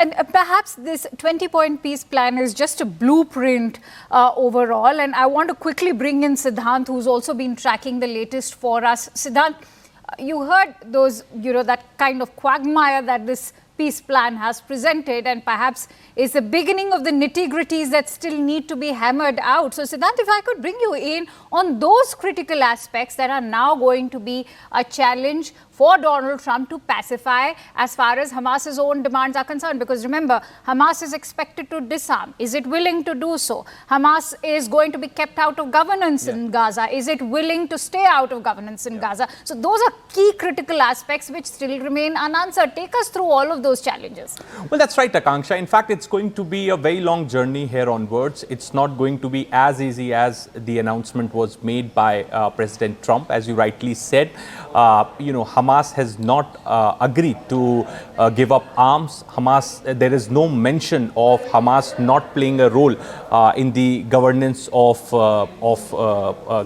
And perhaps this 20-point peace plan is just a blueprint overall. And I want to quickly bring in Siddhant, who's also been tracking the latest for us. Siddhant, you heard those, that kind of quagmire that this peace plan has presented, and perhaps is the beginning of the nitty-gritties that still need to be hammered out. So, Siddhant, if I could bring you in on those critical aspects that are now going to be a challenge for Donald Trump to pacify as far as Hamas's own demands are concerned. Because remember, Hamas is expected to disarm. Is it willing to do so? Hamas is going to be kept out of governance in Gaza. Is it willing to stay out of governance in Gaza? So those are key critical aspects which still remain unanswered. Take us through all of those challenges. Well, that's right, Akanksha. In fact, it's going to be a very long journey here onwards. It's not going to be as easy as the announcement was made by President Trump. As you rightly said, Hamas has not agreed to give up arms. There is no mention of Hamas not playing a role in the governance of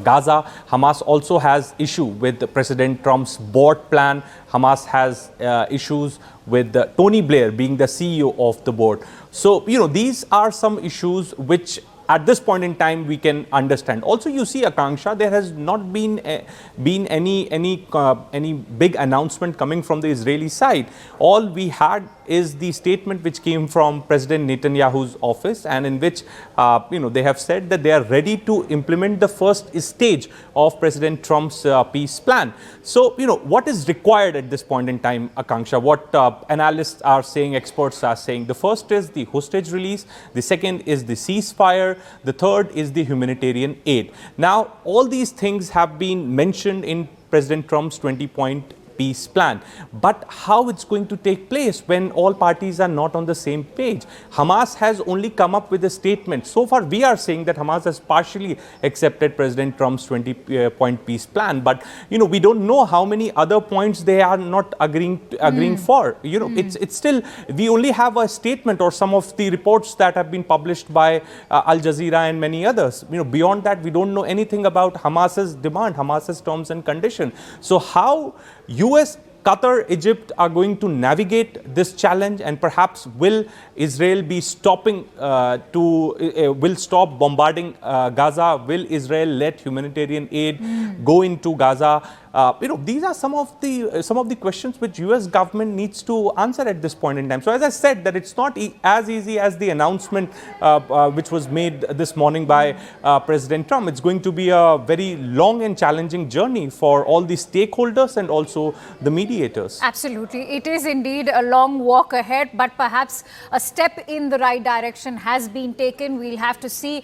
Gaza. Hamas also has issue with President Trump's board plan. Hamas has issues with Tony Blair being the CEO of the board. So, these are some issues which at this point in time we can understand. Also, you see, Akanksha, there has not been any big announcement coming from the Israeli side. All we had is the statement which came from President Netanyahu's office, and in which they have said that they are ready to implement the first stage of President Trump's peace plan. So, what is required at this point in time, Akanksha? What analysts are saying, experts are saying? The first is the hostage release. The second is the ceasefire. The third is the humanitarian aid. Now, all these things have been mentioned in President Trump's 20-point peace plan. But how it's going to take place when all parties are not on the same page? Hamas has only come up with a statement. So far, we are saying that Hamas has partially accepted President Trump's 20-point peace plan. But, we don't know how many other points they are not agreeing for. It's still, we only have a statement or some of the reports that have been published by Al Jazeera and many others. Beyond that, we don't know anything about Hamas's demand, Hamas's terms and conditions. So how US, Qatar, Egypt are going to navigate this challenge, and perhaps will Israel be will stop bombarding Gaza? Will Israel let humanitarian aid go into Gaza? These are some of the questions which US government needs to answer at this point in time. So, as I said, that it's not as easy as the announcement which was made this morning by President Trump. It's going to be a very long and challenging journey for all the stakeholders and also the mediators. Absolutely. It is indeed a long walk ahead, but perhaps a step in the right direction has been taken. We'll have to see